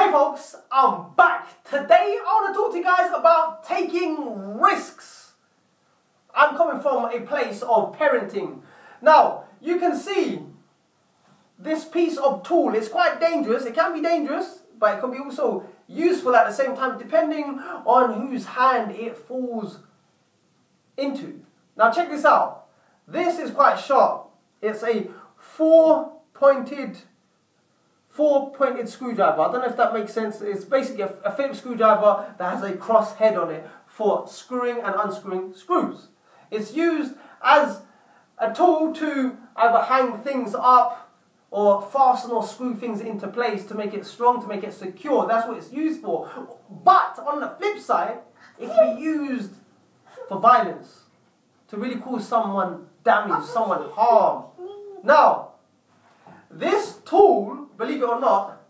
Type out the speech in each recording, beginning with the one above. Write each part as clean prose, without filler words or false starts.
Hey folks, I'm back. Today I want to talk to you guys about taking risks. I'm coming from a place of parenting. Now, you can see this piece of tool is quite dangerous. It can be dangerous, but it can be also useful at the same time, depending on whose hand it falls into. Now check this out. This is quite sharp. It's a four-pointed screwdriver. I don't know if that makes sense. It's basically a Phillips screwdriver that has a cross head on it for screwing and unscrewing screws. It's used as a tool to either hang things up or fasten or screw things into place to make it strong, to make it secure. That's what it's used for. But on the flip side, it can be used for violence, to really cause someone damage, someone harm. Now, this tool, believe it or not,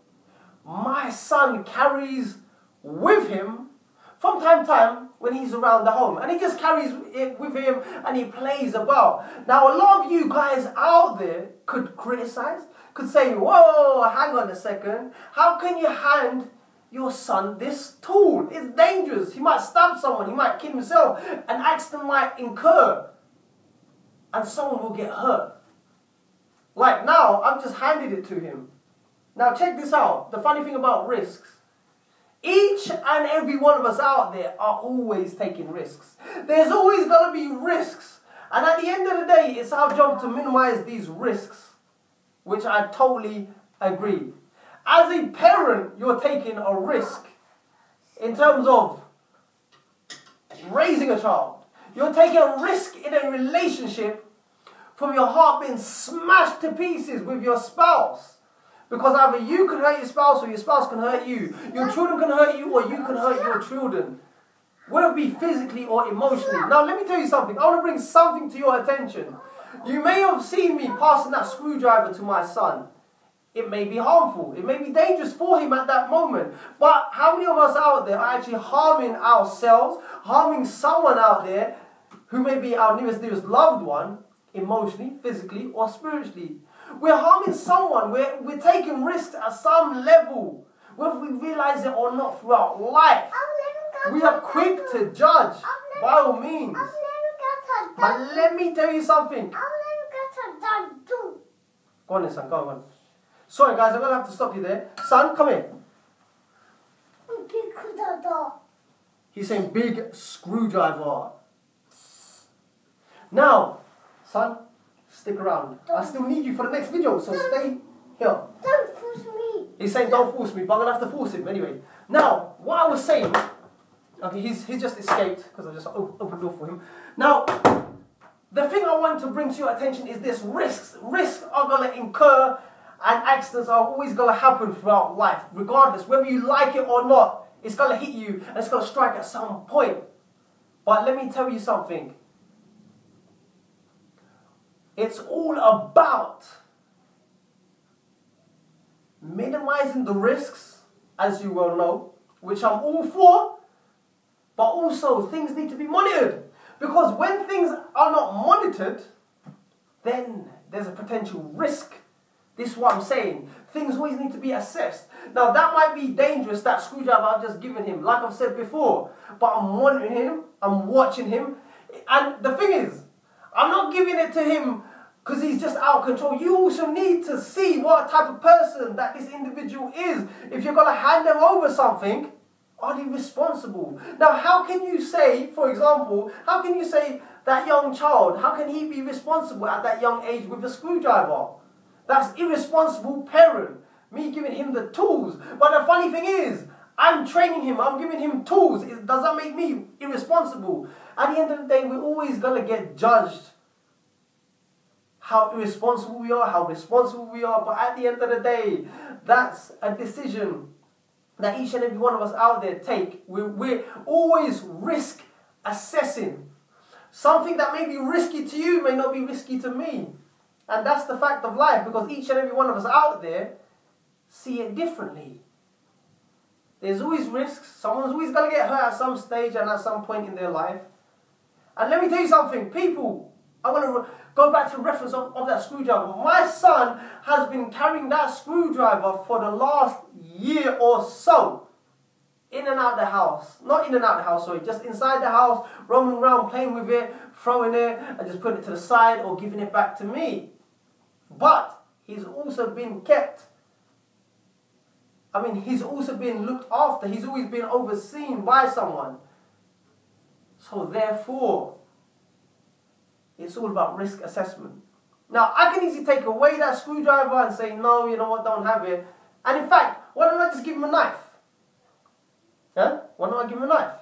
my son carries with him from time to time when he's around the home. And he just carries it with him and he plays about. Now, a lot of you guys out there could criticize, could say, whoa, hang on a second. How can you hand your son this tool? It's dangerous. He might stab someone, he might kill himself, an accident might incur, and someone will get hurt. Like now, I've just handed it to him. Now check this out. The funny thing about risks. Each and every one of us out there are always taking risks. There's always got to be risks. And at the end of the day, it's our job to minimize these risks. Which I totally agree. As a parent, you're taking a risk in terms of raising a child. You're taking a risk in a relationship from your heart being smashed to pieces with your spouse. Because either you can hurt your spouse or your spouse can hurt you. Your children can hurt you or you can hurt your children. Whether it be physically or emotionally. Now let me tell you something. I want to bring something to your attention. You may have seen me passing that screwdriver to my son. It may be harmful. It may be dangerous for him at that moment. But how many of us out there are actually harming ourselves, harming someone out there who may be our nearest loved one, emotionally, physically, or spiritually? We're harming someone. We're taking risks at some level, whether we realize it or not throughout life. We are quick to judge, by all means. But let me tell you something. Go on then, son. Go on. Sorry, guys. I'm going to have to stop you there. Son, come here. He's saying big screwdriver. Now, son, stick around. I still need you for the next video, so stay here. Don't force me. He's saying don't force me, but I'm going to have to force him anyway. Now, what I was saying, okay, he's just escaped because I just opened the door for him. Now, the thing I want to bring to your attention is this: risks. Risks are going to incur and accidents are always going to happen throughout life, regardless. Whether you like it or not, it's going to hit you and it's going to strike at some point. But let me tell you something. It's all about minimizing the risks, as you well know, which I'm all for, but also things need to be monitored. Because when things are not monitored, then there's a potential risk. This is what I'm saying. Things always need to be assessed. Now that might be dangerous, that screwdriver I've just given him, like I've said before, but I'm monitoring him, I'm watching him, and the thing is, I'm not giving it to him because he's just out of control. You also need to see what type of person that this individual is. If you're going to hand them over something, are they responsible? Now, how can you say, for example, how can you say that young child, how can he be responsible at that young age with a screwdriver? That's irresponsible parent. Me giving him the tools. But the funny thing is, I'm training him, I'm giving him tools. Does that make me irresponsible? At the end of the day, we're always going to get judged how irresponsible we are, how responsible we are. But at the end of the day, that's a decision that each and every one of us out there take. We're always risk assessing. Something that may be risky to you may not be risky to me. And that's the fact of life, because each and every one of us out there see it differently. There's always risks. Someone's always going to get hurt at some stage and at some point in their life. And let me tell you something, people, I'm going to Go back to the reference of that screwdriver. My son has been carrying that screwdriver for the last year or so. In and out the house. Not in and out the house, sorry. Just inside the house, roaming around, playing with it, throwing it, and just putting it to the side or giving it back to me. But he's also been kept. He's also been looked after. He's always been overseen by someone. So therefore, it's all about risk assessment. Now, I can easily take away that screwdriver and say, no, you know what, don't have it. And in fact, why don't I just give him a knife? Yeah? Why don't I give him a knife?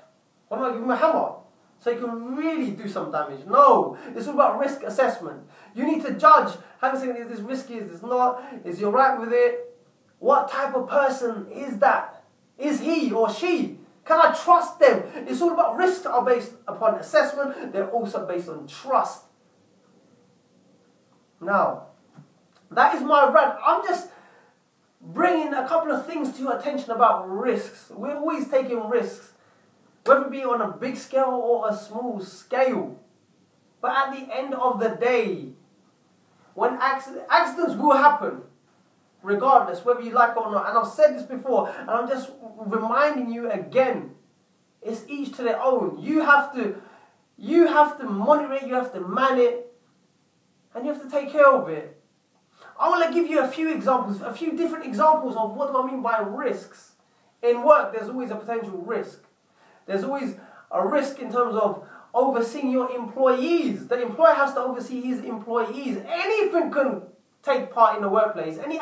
Why don't I give him a hammer? So he can really do some damage. No, it's all about risk assessment. You need to judge, having said, is this risky, is this not? Is he alright with it? What type of person is that? Is he or she? Can I trust them? It's all about risks that are based upon assessment. They're also based on trust. Now, that is my rant. I'm just bringing a couple of things to your attention about risks. We're always taking risks, whether it be on a big scale or a small scale. But at the end of the day, when accidents will happen, regardless, whether you like it or not. And I've said this before, and I'm just reminding you again. It's each to their own. You have to monitor it, you have to man it, and you have to take care of it. I want to give you a few examples, a few different examples of what do I mean by risks. In work, there's always a potential risk. There's always a risk in terms of overseeing your employees. The employer has to oversee his employees. Anything can take part in the workplace. Any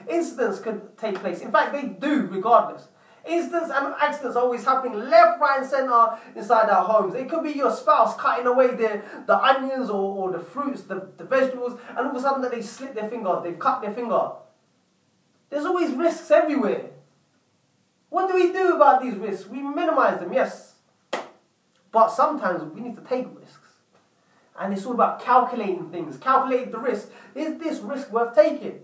incidents could take place. In fact, they do regardless. Incidents and accidents are always happening left, right and centre inside our homes. It could be your spouse cutting away the onions or the fruits, the vegetables, and all of a sudden that they slip their finger, they've cut their finger. There's always risks everywhere. What do we do about these risks? We minimise them, yes. But sometimes we need to take risks. And it's all about calculating things, calculating the risk. Is this risk worth taking?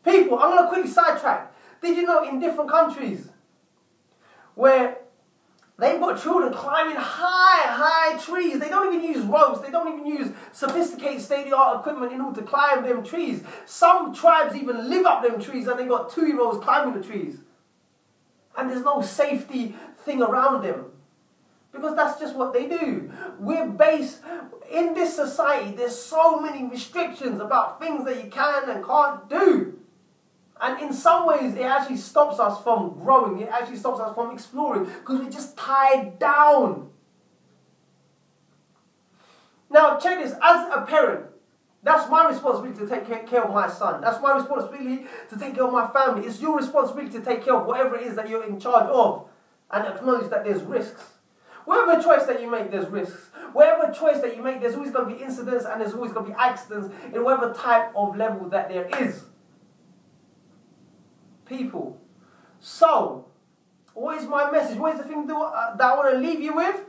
People, I'm going to quickly sidetrack. Did you know in different countries where they've got children climbing high trees, they don't even use ropes, they don't even use sophisticated state-of-the-art equipment in order to climb them trees. Some tribes even live up them trees and they got 2-year-olds climbing the trees. And there's no safety thing around them. Because that's just what they do. We're based, in this society, there's so many restrictions about things that you can and can't do. And in some ways, it actually stops us from growing. It actually stops us from exploring. Because we're just tied down. Now, check this. As a parent, that's my responsibility to take care of my son. That's my responsibility to take care of my family. It's your responsibility to take care of whatever it is that you're in charge of. And acknowledge that there's risks. Whatever choice that you make, there's risks. Whatever choice that you make, there's always going to be incidents and there's always going to be accidents in whatever type of level that there is. People. So, what is my message? What is the thing that I want to leave you with?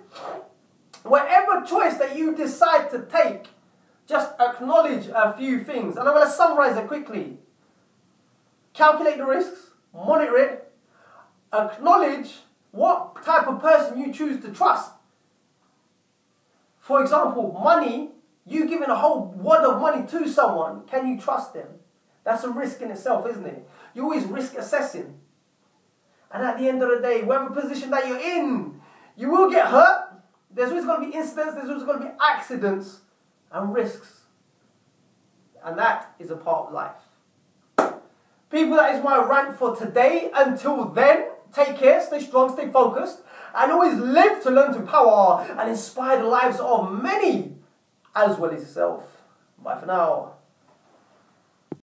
Whatever choice that you decide to take, just acknowledge a few things. And I'm going to summarize it quickly. Calculate the risks, monitor it, acknowledge what type of person you choose to trust. For example, money, you giving a whole wad of money to someone, can you trust them? That's a risk in itself, isn't it? You're always risk assessing. And at the end of the day, whatever position that you're in, you will get hurt. There's always going to be incidents, there's always going to be accidents and risks. And that is a part of life. People, that is my rant for today. Until then, take care, stay strong, stay focused, and always live to learn to empower and inspire the lives of many, as well as yourself. Bye for now.